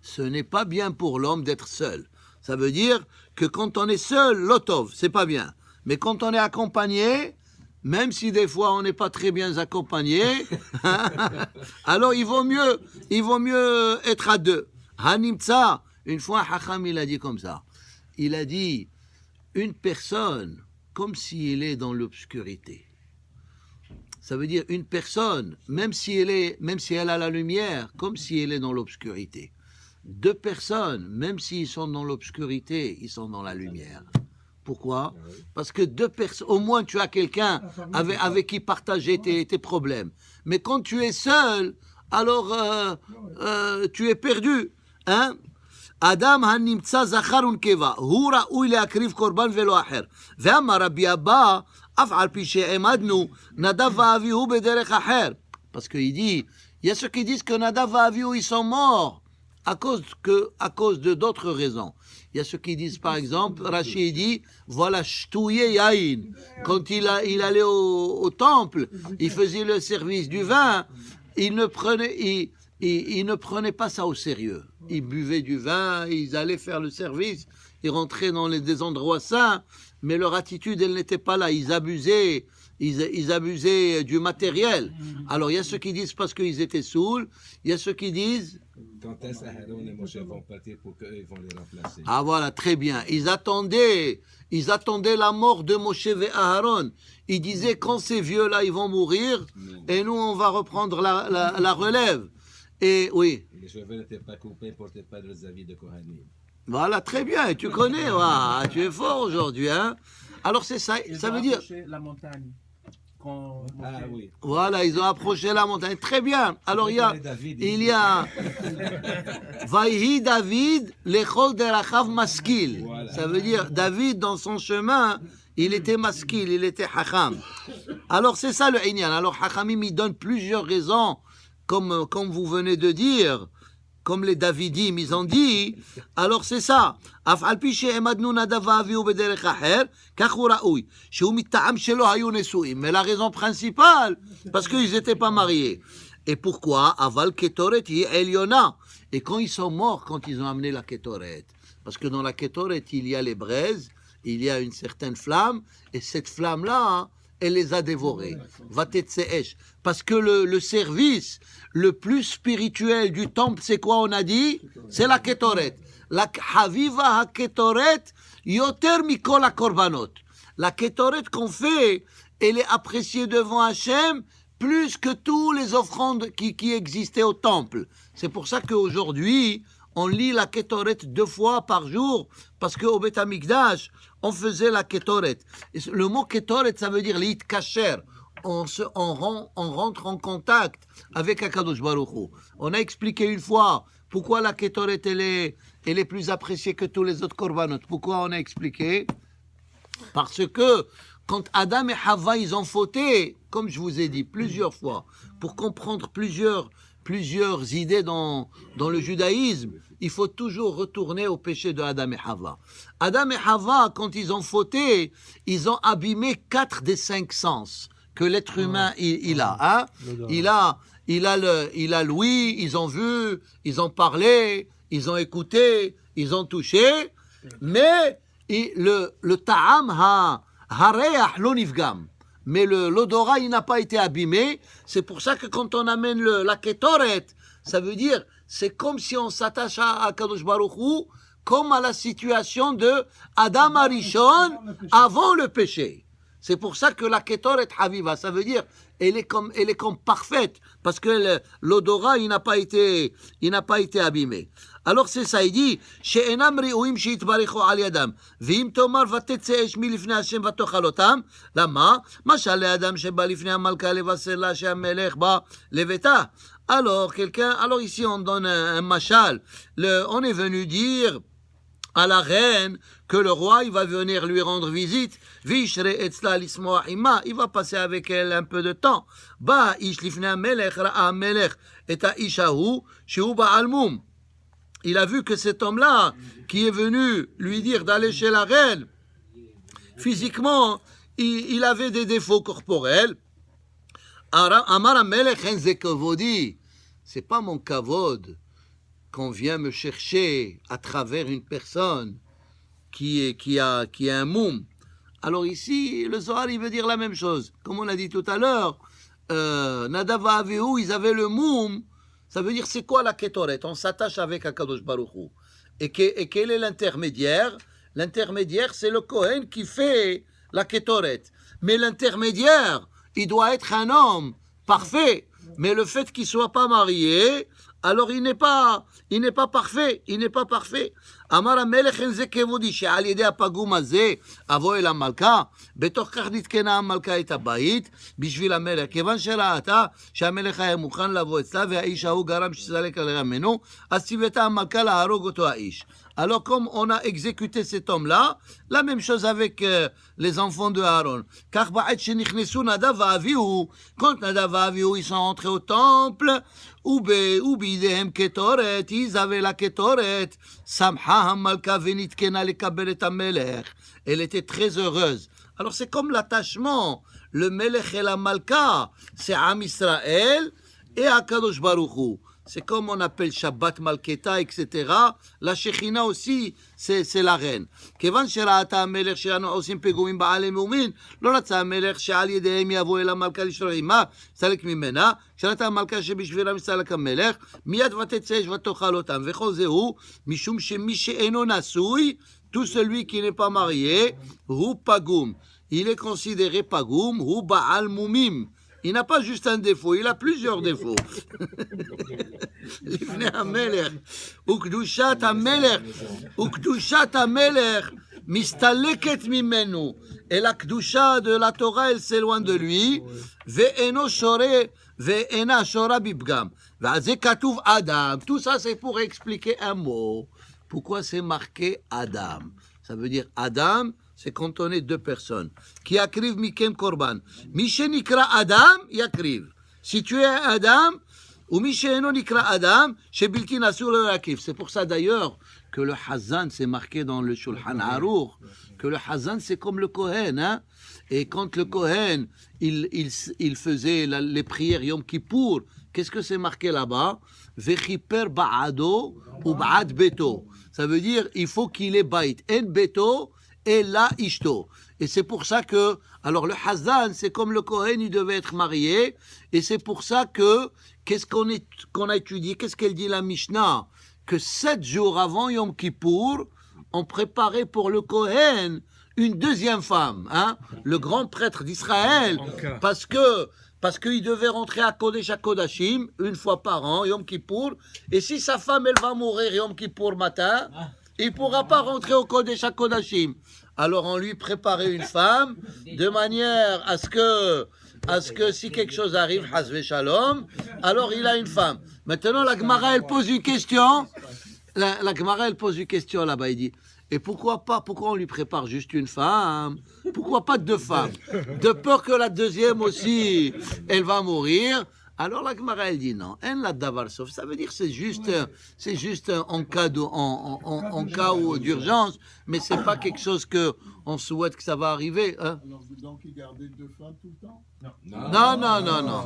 Ce n'est pas bien pour l'homme d'être seul. Ça veut dire que quand on est seul, lotov, c'est pas bien. Mais quand on est accompagné, même si des fois on n'est pas très bien accompagné, alors il vaut mieux être à deux. Hanimtsa, une fois Hacham il a dit comme ça. Il a dit une personne comme s'il est dans l'obscurité. Ça veut dire une personne, même si elle a la lumière, comme si elle est dans l'obscurité. Deux personnes, même s'ils sont dans l'obscurité, ils sont dans la lumière. Pourquoi? Parce que deux personnes, au moins tu as quelqu'un avec qui partager tes problèmes. Mais quand tu es seul, alors tu es perdu. Hein? Adam hanimtsa zacharun keva, hu ra'uy le'akriv korban velo acher. Ve'amar Rabbi Abba, af al pi she'emadnu, Nadav va'avihu bederech acher. Parce qu'il dit, il y a ceux qui disent que Nadav va'avihu, ils sont morts à cause de d'autres raisons. Il y a ceux qui disent, par exemple, Rashi dit, voilà, shtouye yain. Quand il allait au temple, il faisait le service du vin, il ne prenait pas ça au sérieux. Ils buvaient du vin, ils allaient faire le service, ils rentraient dans des endroits saints, mais leur attitude, elle n'était pas là. Ils abusaient du matériel. Alors, il y a ceux qui disent parce qu'ils étaient saouls, il y a ceux qui disent... Quand est-ce Aaron et Moshe vont partir pour qu'eux vont les remplacer? Ah voilà, très bien. Ils attendaient la mort de Moshe et Aaron. Ils disaient quand ces vieux-là, ils vont mourir, et nous, on va reprendre la relève. Et oui. Les cheveux n'étaient pas coupés, ne portaient pas de habits de Kohanim. Voilà, très bien. Tu connais, tu es fort aujourd'hui, hein. Alors c'est ça, ça veut dire... la montagne. Ah oui. Voilà, ils ont approché la montagne. Très bien. Alors il y a Vaïhi David lechol derachav maskil. Ça veut dire David dans son chemin, il était maskil, il était hacham. Alors c'est ça le inyan. Alors Hachamim il donne plusieurs raisons, comme vous venez de dire. Comme les Davidim, ils ont dit, alors c'est ça. Mais la raison principale, parce qu'ils n'étaient pas mariés. Et pourquoi? Aval ketoret hi eliona. Et quand ils sont morts, quand ils ont amené la ketoret, parce que dans la ketoret, il y a les braises, il y a une certaine flamme, et cette flamme-là, elle les a dévorés. Vatetseesh. Parce que le service le plus spirituel du temple, c'est quoi on a dit? C'est la ketoret. La haviva ha ketoret yoter mikol ha korbanot. La ketoret qu'on fait, elle est appréciée devant Hachem plus que tous les offrandes qui existaient au temple. C'est pour ça qu'aujourd'hui, on lit la ketoret 2 fois par jour, parce qu'au Beth Amikdash, on faisait la ketoret. Le mot ketoret, ça veut dire lit kacher. On rentre en contact avec Akadosh Baruch Hu. On a expliqué une fois pourquoi la ketoret elle est plus appréciée que tous les autres korbanot. Pourquoi on a expliqué? Parce que quand Adam et Hava, ils ont fauté, comme je vous ai dit plusieurs fois, pour comprendre plusieurs idées dans le judaïsme, il faut toujours retourner au péché de Adam et Hava. Adam et Hava, quand ils ont fauté, ils ont abîmé 4 des 5 sens que l'être humain il a. Hein? Il a l'ouïe, ils ont vu, ils ont parlé, ils ont écouté, ils ont touché, mais le ta'am hareach lo nifgam. Mais l'odorat, il n'a pas été abîmé. C'est pour ça que quand on amène la ketoret, ça veut dire, c'est comme si on s'attache à Kadosh Baruch Hu, comme à la situation de Adam Arishon avant le péché. C'est pour ça que la ketoret haviva, ça veut dire, elle est comme parfaite, parce que l'odorat, il n'a pas été abîmé. Alors c'est ça, il dit, שאינם ראויים שיתברכו על ידם, ואם תאמר ותצא אש מלפני השם ותאכל אותם, למה? משל לאדם שבא לפני המלכה לבשר לה שהמלך בא לביתה. Alors ici on donne un machal, on est venu dire à la reine que le roi il va venir lui rendre visite, il va passer avec elle un peu de temps. Ba ish lifnei hamelech ra'a hamelech et ha'ish hahu shehu ba'al mum. Il a vu que cet homme-là, qui est venu lui dire d'aller chez la reine, physiquement, il avait des défauts corporels. Amar hamelech en ze kavodi. C'est pas mon kavod qu'on vient me chercher à travers une personne qui a un moum. Alors ici, le Zohar, il veut dire la même chose. Comme on a dit tout à l'heure, Nadav et Avihu, ils avaient le moum. Ça veut dire, c'est quoi la ketoret? On s'attache avec Akadosh Baruch Hu. Et quel est l'intermédiaire? L'intermédiaire, c'est le Kohen qui fait la ketoret. Mais l'intermédiaire, il doit être un homme parfait. Mais le fait qu'il ne soit pas marié, alors il n'est pas parfait, il n'est pas parfait. אמר המלך אין זה כבודי שעל ידי הפגום הזה אבוא אל המלכה, בתוך כך נתקנה המלכה את הבית בשביל המלך, כיוון שראתה שהמלך היה מוכן לבוא אצלה והאיש ההוא גרם שסלק עליה ממנו, אז ציוותה המלכה להרוג אותו האיש. Alors comme on a exécuté cet homme-là, la même chose avec les enfants de Aaron. Car ba'et shenichnesu Nadav va'avihu, quand Nadav va'avihu ils sont entrés au temple, ou bidehem ketoret, ils avaient la ketoret, samha hamalka venitkena lekabel et hamelech. Elle était très heureuse. Alors c'est comme l'attachement, le melech et la malka, c'est Am Israël et Akadosh Baruch Hu. C'est comme on appelle Shabbat Malketa, etc. La Shechina aussi, c'est la reine. כיוון שראתה המלך שאנו עושים פיגועים בעלי מאומין, לא רצה המלך שעל ידיהם יבוא אל המלכה לשלוח עמה, סלק ממנה, כשראתה המלכה שבשבילה מסלק המלך, מיד ותצא אש ותאכל אותם. וכל זהו, משום שמי שאינו נשוי, tout celui qui n'est pas marié, הוא פגום. Il est considéré פגום, הוא בעל מומים. Il n'a pas juste un défaut, il a plusieurs défauts. לפני המלך, וקדושת המלך מסתלקת ממנו, et la קדושה de la Torah, elle s'éloigne de lui, ואינה שורה בפגם. ועל זה כתוב אדם. Tout ça, c'est pour expliquer un mot. Pourquoi c'est marqué Adam? Ça veut dire Adam, c'est quand on est deux personnes. Qui akriv mikem korban. Mishe nikra Adam, yakriv. Si tu es Adam, ou Mishe eno nikra Adam, shebilti nasur le yakriv. C'est pour ça d'ailleurs que le Hazan, c'est marqué dans le Shulchan Aruch, que le Hazan, c'est comme le Kohen. Hein? Et quand le Kohen, il faisait les prières Yom Kippour, qu'est-ce que c'est marqué là-bas? Vechiper ba'ado ou ba'ad beto. Ça veut dire, il faut qu'il ait bait. En beto, et la ishto. Et c'est pour ça que, alors le Hazan, c'est comme le Kohen, il devait être marié, et c'est pour ça que, qu'est-ce qu'on a étudié, qu'est-ce qu'elle dit la Mishnah? Que 7 jours avant Yom Kippour, on préparait pour le Kohen une deuxième femme, hein, le grand prêtre d'Israël, parce qu'il devait rentrer à Kodesh HaKodashim une fois par an, Yom Kippour, et si sa femme, elle va mourir Yom Kippour matin, il ne pourra pas rentrer au Kodesh HaKodashim. Alors on lui préparait une femme de manière à ce que si quelque chose arrive, Hasve Shalom, alors il a une femme. Maintenant la Gemara elle pose une question. La Gemara elle pose une question là-bas. Il dit Et pourquoi pas? Pourquoi on lui prépare juste une femme? Pourquoi pas 2 femmes? De peur que la deuxième aussi, elle va mourir. Alors la Gemara, elle dit non. En la davar sof. Ça veut dire c'est juste en cas d'urgence, mais c'est pas quelque chose que on souhaite que ça va arriver. Hein? Alors, donc, il gardait 2 femmes tout le temps? Non.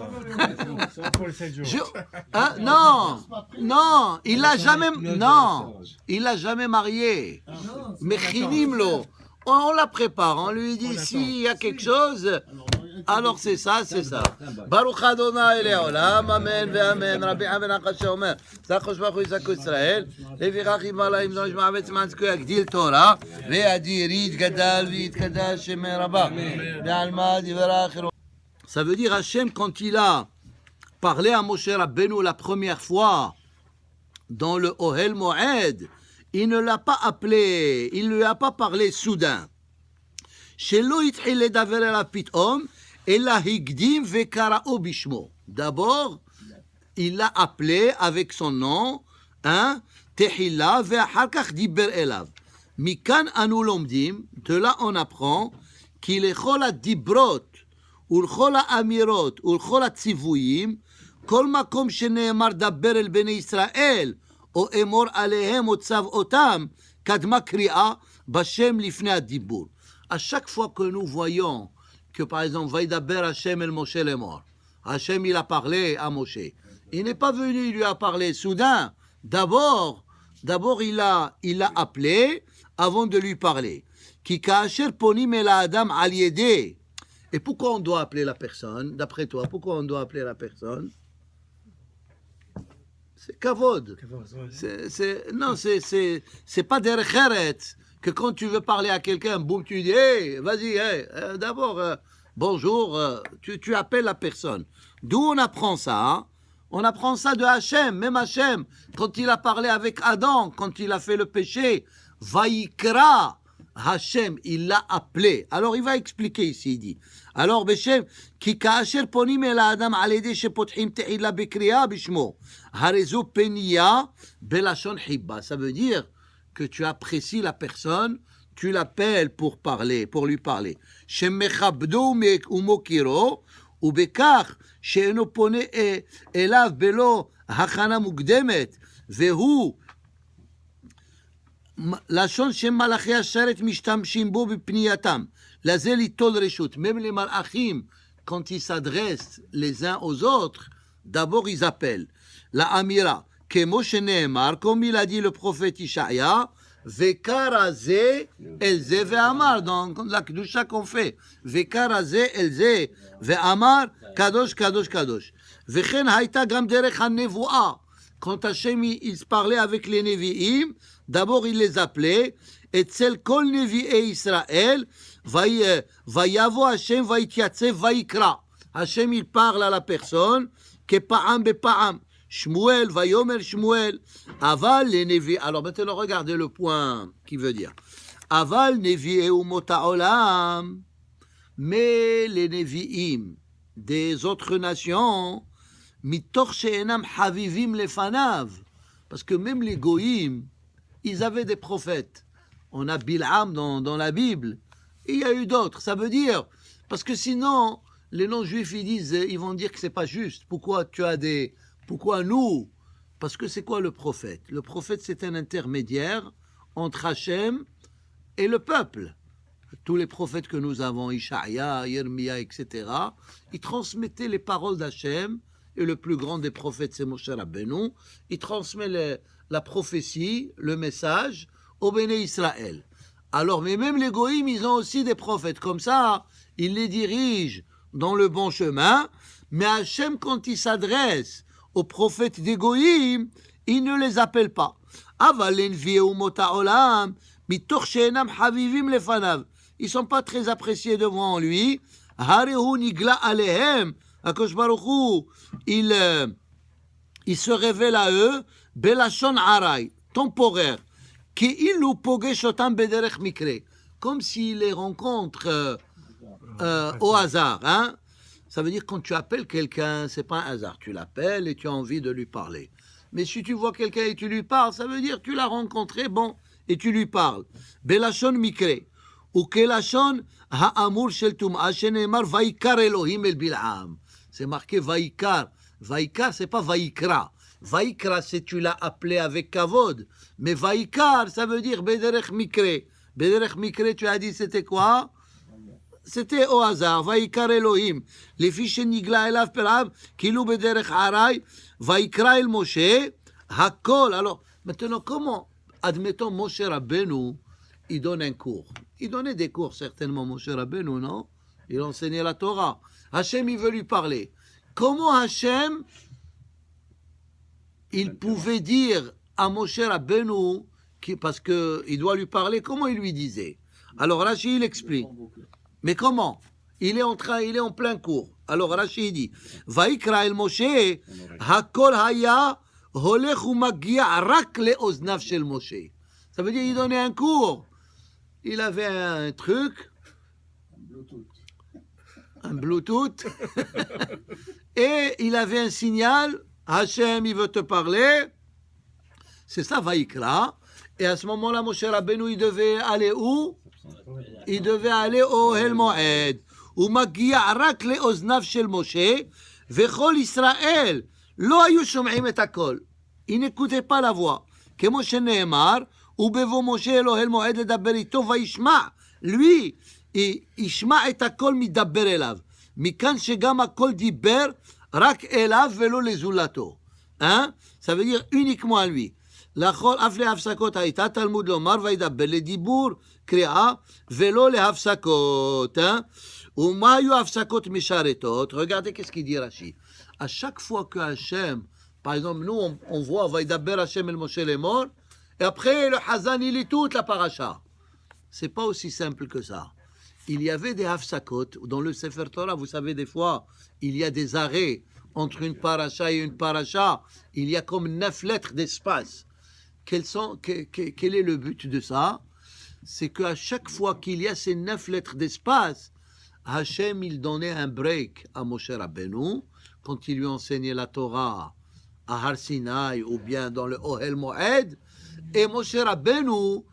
Sauf pour les 7 jours. Non, il l'a jamais marié. Non, Mais Chinimlo, on la prépare, on lui dit s'il y a quelque chose, alors c'est ça. Baruch Adonai Leolam, Amen ve'Amen. Rabbi Amen Akash Omer, Zachosh Baruch Hu Yisrael Israël, Levirach Imalayim Zosh Ma'avetz Mantzku Yagdil Torah, Ve'adir Yitgadal V'Yitkadash Shemei Rabbah, Ve'almad Yivarach. Ça veut dire Hachem, quand il a parlé à Moshe Rabbeinu la première fois dans le Ohel Moed, il ne l'a pas appelé, il ne lui a pas parlé soudain. Shelo yitchil ledaver elav pitom, ela higdim vekarao bishmo. D'abord, il l'a appelé avec son nom, hein, Tehila ve'achar kach diber elav. Mikan anu lomdim, de là on apprend qu'il est chol hadibrot, ולכל האמירות ולכל הציוויים, כל מקום שנאמר דבר אל בני ישראל, או אמור עליהם או צוואותם, קדמה קריאה בשם לפני הדיבור. À chaque fois que nous voyons que, par exemple, Vaïdaber Hachem el Moshe lemor, Hachem il a parlé à Moshe, il n'est pas venu, il lui a parlé soudain. D'abord il a appelé avant de lui parler. Ki ka'asher ponim el ha'adam al yedeh. Et pourquoi on doit appeler la personne? D'après toi, pourquoi on doit appeler la personne? C'est kavod. C'est pas derech eretz que quand tu veux parler à quelqu'un, boum, tu dis, hey, vas-y, d'abord, bonjour, tu appelles la personne. D'où on apprend ça? Hein? On apprend ça de Hachem, même Hachem, quand il a parlé avec Adam, quand il a fait le péché, Vaïkra. Hachem, il l'a appelé. Alors, il va expliquer ici, il dit. Alors, Beshem, ki ka'asher ponim el ha'adam al yedei shepotchim tehila bekriya bishmo, harezo peniya belashon hibba. Ça veut dire que tu apprécies la personne, tu l'appelles pour lui parler. Shemechabdo umokiro, ubekach she'eno pone elav belo hachana mukdemet, vehu לשון שמלאכי השרת משתמשים בו בפנייתם, לזה ליטול רשות. Même les malachim, quand ils s'adressent les uns aux autres, d'abord ils appellent. La amira, כמו שנאמר, comme il a dit le prophète Ishaïa, וקרא זה אל זה ואמר, donc la kedusha qu'on fait, וקרא זה אל זה ואמר, קדוש קדוש קדוש. וכן הייתה גם דרך הנבואה, quand Hachem il se parlait avec les Nevi'im, d'abord il les appelait, et celle kol Nevi'e Israël, vayavo Hachem vayityatzeh vayikra. Hachem il parle à la personne, que pa'am bepa'am. Shmuel, vayomer Shmuel. Aval les Nevi'im. Alors maintenant regardez le point qui veut dire. Aval Nevi'e umot ha'olam. Mais les Nevi'im des autres nations, mitoch she'enam havivim lefanav. Parce que même les goïms, ils avaient des prophètes. On a Bil'am dans la Bible. Et il y a eu d'autres. Ça veut dire, parce que sinon, les non-juifs, ils vont dire que c'est pas juste. Pourquoi nous? Parce que c'est quoi le prophète? Le prophète, c'est un intermédiaire entre Hachem et le peuple. Tous les prophètes que nous avons, Ishaïa, Yermia, etc., ils transmettaient les paroles d'Hachem. Et le plus grand des prophètes, c'est Moshe Rabbeinu. Il transmet la prophétie, le message, au Béné Israël. Alors, mais même les goïms, ils ont aussi des prophètes. Comme ça, ils les dirigent dans le bon chemin. Mais Hachem, quand il s'adresse aux prophètes des goïms, il ne les appelle pas. Ils ne sont pas très appréciés devant lui. Akash Baruch Hu, il se révèle à eux, belashon aray, temporaire, ki'ilu pogeshotam bederech mikre, comme s'il les rencontre au hasard. Hein? Ça veut dire quand tu appelles quelqu'un, c'est pas un hasard, tu l'appelles et tu as envie de lui parler. Mais si tu vois quelqu'un et tu lui parles, ça veut dire que tu l'as rencontré, bon, et tu lui parles. Belashon mikre. Ou kelashon ha'amur shel tum'a shenemar vaikar Elohim el Bil'am. C'est marqué vaikar. Vaikar, c'est pas vaikra. Vaikra, c'est tu l'as appelé avec kavod. Mais vaikar, ça veut dire bederech mikre. Bederech mikre, tu as dit c'était quoi? C'était au hasard. Vaikar Elohim. Les fiches nigla elav pelav, kilou bederech haray, vaikra el Moshe, hakol. Alors, maintenant, comment? Admettons, Moshe Rabbeinu, il donne un cours. Il donnait des cours, certainement, Moshe Rabbeinu, non? Il enseignait la Torah. Hachem, il veut lui parler. Comment Hachem, il pouvait dire à Moshe Rabbeinu, parce qu'il doit lui parler, comment il lui disait? Alors Rashi, il explique. Mais comment? Il est en plein cours. Alors Rashi dit, Vaikra el Moshe, hakol haya, holech u magia rak le oznav shel Moshe. Ça veut dire, il donnait un cours. Il avait un truc, un Bluetooth, et il avait un signal, Hachem, il veut te parler. C'est ça, Vaikra. Et à ce moment-là, Moshe Rabbeinu, il devait aller où? Il devait aller au Ohel Moed. ומגיע רק לאוזניו של משה, וכל ישראל לא היו שומעים את הכל. היא n'écoutait pas la voix. כמו שנאמר, ובבוא משה אל אוהל מועד לדבר איתו וישמע. lui, ישמע את הכל מדבר אליו. מכאן שגם הכל דיבר רק אליו ולא לזולתו. Ça veut dire uniquement à lui. לכל אף להפסקות הייתה תלמוד לומר וידבר לדיבור, קריאה, ולא להפסקות. ומה היו הפסקות משרתות? Regardez qu'est-ce qu'il dit Rashi. À chaque fois que Hachem, par exemple, nous on voit וידבר Hachem el Moshe lemor, et après le Hazan il lit toute la paracha. C'est pas aussi simple que ça. Il y avait des hafsakot dans le Sefer Torah. Vous savez, des fois, il y a des arrêts entre une paracha et une paracha. Il y a comme 9 lettres d'espace. Quel est le but de ça? C'est qu'à chaque fois qu'il y a ces 9 lettres d'espace, Hachem, il donnait un break à Moshe Rabbeinu quand il lui enseignait la Torah à Har Sinai ou bien dans le Ohel Moed. Et Moshe Rabbeinu,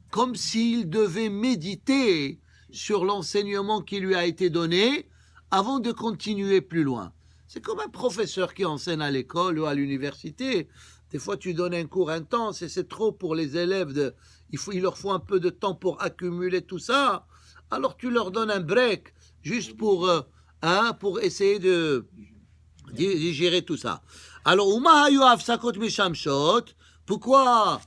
comme s'il devait méditer sur l'enseignement qui lui a été donné avant de continuer plus loin. C'est comme un professeur qui enseigne à l'école ou à l'université. Des fois, tu donnes un cours intense et c'est trop pour les élèves. Il leur faut un peu de temps pour accumuler tout ça. Alors, tu leur donnes un break juste pour essayer de digérer tout ça. Alors, pourquoi?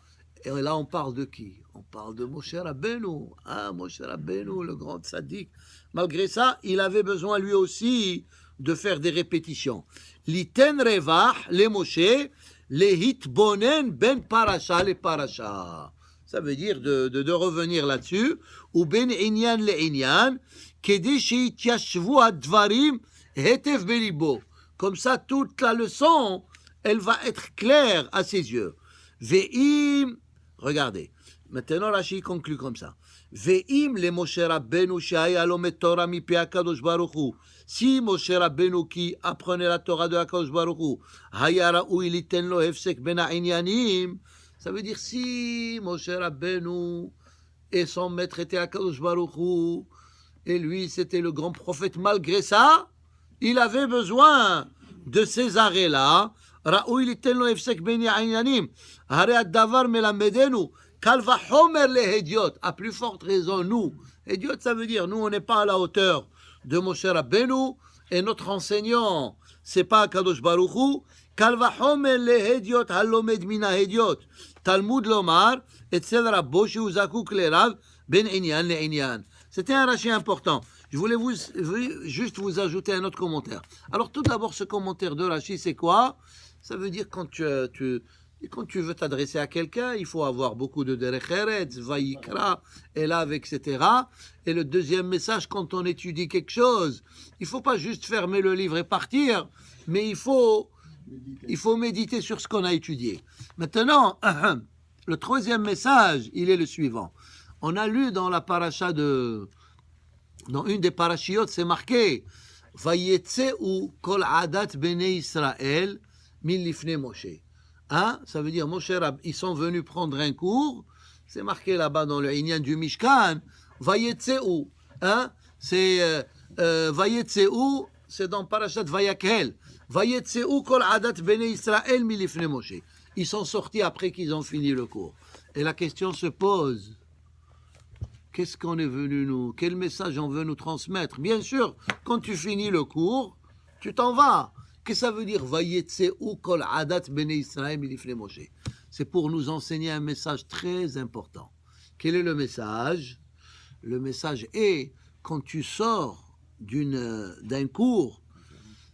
Et là, on parle de qui? On parle de Moshe Rabbeinu. Moshe Rabbeinu, le grand tzaddik. Malgré ça, il avait besoin lui aussi de faire des répétitions. Liten revach le Moshe, le hitbonen ben parasha le parasha. Ça veut dire de revenir là-dessus. Ou ben inyan le inyan, kedi sheyityashvu advarim hetev belibo. Comme ça, toute la leçon, elle va être claire à ses yeux. Ve'im, regardez. Maintenant, Rashi conclut comme ça. Ve'im le Moshe Rabbeinu she'aya lomet Torah mipi HaKadosh Baruch Hu. Si Moshe Rabbeinu qui apprenait la Torah de HaKadosh Baruch Hu, haya ra'ui liten lo hefsek ben ha'inyanim, ça veut dire si Moshe Rabbeinu et son maître était HaKadosh Baruch Hu, et lui c'était le grand prophète, malgré ça, il avait besoin de ces arrêts-là. Ra'ui liten lo hefsek ben ha'inyanim. Hare ad-davar melamedenu. Kalva homer le hediot, à plus forte raison, nous. Hediot, ça veut dire, nous, on n'est pas à la hauteur de Moshe Rabbeinu, et notre enseignant, c'est pas Kadosh Baruch Hu. Kalva homer le hediot, halomed mina hediot. Talmud lomar, etzel rabbo, sheuzakuk le rav, ben inyan le inyan. C'était un rachis important. Je voulais juste vous ajouter un autre commentaire. Alors, tout d'abord, ce commentaire de Rashi, c'est quoi? Ça veut dire quand tu veux t'adresser à quelqu'un, il faut avoir beaucoup de derech eretz, vayikra, elav, etc. Et le deuxième message, quand on étudie quelque chose, il ne faut pas juste fermer le livre et partir, mais il faut méditer sur ce qu'on a étudié. Maintenant, le troisième message, il est le suivant. On a lu dans la paracha dans une des parachiotes, c'est marqué Vayetse ou kol adat bnei Israël min lifnei Moshe. Ça veut dire, Moshe Rab, ils sont venus prendre un cours C'est marqué là-bas dans le Inyan du Mishkan. Vayetseu. Hein? C'est Vayetseu, c'est dans Parashat Vayakhel. Vayetseu kol adat bnei Israël milifne Moshe. Ils sont sortis après qu'ils ont fini le cours. Et la question se pose. Qu'est-ce qu'on est venu nous? Quel message on veut nous transmettre? Bien sûr, quand tu finis le cours, tu t'en vas. Qu'est-ce que ça veut dire? Vayetseu kol adat bnei Israël milifne Moshe. C'est pour nous enseigner un message très important. Quel est le message? Le message est, quand tu sors d'un cours,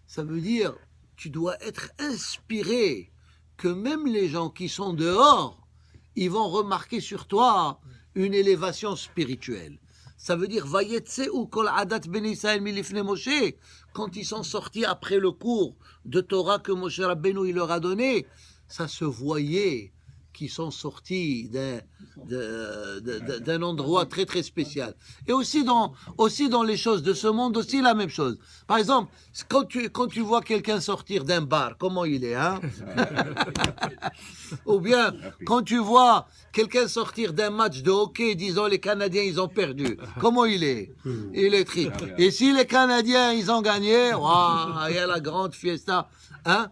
ça veut dire, tu dois être inspiré, que même les gens qui sont dehors, ils vont remarquer sur toi une élévation spirituelle. Ça veut dire, Vayetseu kol adat bnei Israël milifne Moshe, quand ils sont sortis après le cours de Torah que Moshe Rabbeinu il leur a donné, ça se voyait qu'ils sont sortis d'un endroit très très spécial. Et aussi dans les choses de ce monde, aussi la même chose. Par exemple, quand tu vois quelqu'un sortir d'un bar, comment il est, hein? Ou bien, quand tu vois quelqu'un sortir d'un match de hockey, disons les Canadiens, ils ont perdu, comment il est? Il est triste. Et si les Canadiens, ils ont gagné, waouh, il y a la grande fiesta, hein?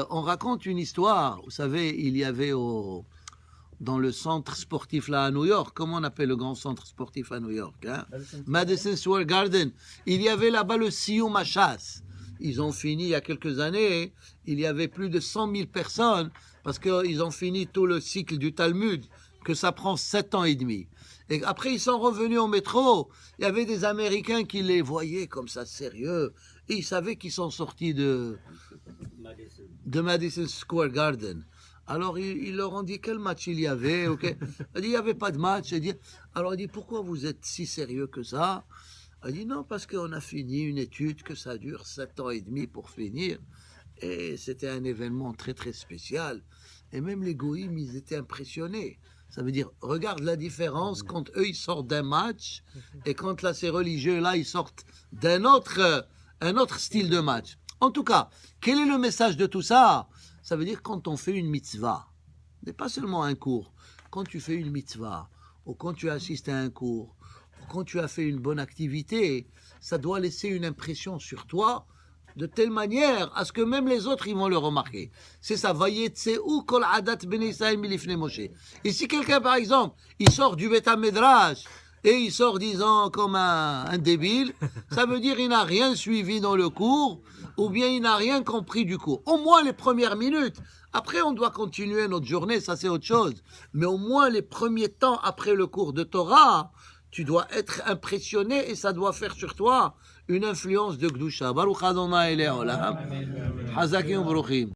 On raconte une histoire. Vous savez, il y avait dans le centre sportif là à New York, comment on appelle le grand centre sportif à New York, hein? Madison Square Garden. Il y avait là-bas le Siyum HaShas. Ils ont fini il y a quelques années. Il y avait plus de 100 000 personnes parce qu'ils ont fini tout le cycle du Talmud, que ça prend 7 ans et demi. Et après, ils sont revenus au métro. Il y avait des Américains qui les voyaient comme ça, sérieux. Et ils savaient qu'ils sont sortis de Madison Square Garden. Alors, ils leur ont dit quel match il y avait. Okay. Il dit, il n'y avait pas de match. Alors, il dit, pourquoi vous êtes si sérieux que ça? Il dit, non, parce qu'on a fini une étude que ça dure 7 ans et demi pour finir. Et c'était un événement très, très spécial. Et même les goïms, ils étaient impressionnés. Ça veut dire, regarde la différence quand eux, ils sortent d'un match et quand là, ces religieux-là, ils sortent un autre style de match. En tout cas, quel est le message de tout ça? Ça veut dire quand on fait une mitzvah, mais pas seulement un cours, quand tu fais une mitzvah, ou quand tu assistes à un cours, ou quand tu as fait une bonne activité, ça doit laisser une impression sur toi de telle manière à ce que même les autres, ils vont le remarquer. C'est ça, Vayetseu kol adat bnei Israël milifne Moshe. Et si quelqu'un, par exemple, il sort du Beth Midrash, et il sort, disant, comme un débile, ça veut dire qu'il n'a rien suivi dans le cours, ou bien il n'a rien compris du cours. Au moins les premières minutes. Après, on doit continuer notre journée, ça c'est autre chose. Mais au moins les premiers temps après le cours de Torah, tu dois être impressionné et ça doit faire sur toi une influence de Gdusha. Baruch Adonai Le'olam. Hazakim Baruchim.